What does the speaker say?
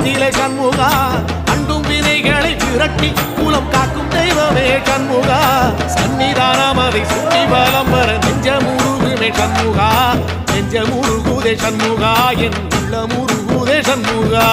அருகிலே சண்முகா அண்டும் வினைகளை விரட்டி குலம் காக்கும் தெய்வமே சண்முகா சன்னிதானம் அதை சுற்றி பலம் வர நெஞ்சமுருகுமே சண்முகா நெஞ்சமுருகுதே சண்முகா என் உள்ள முருகுதே சண்முகா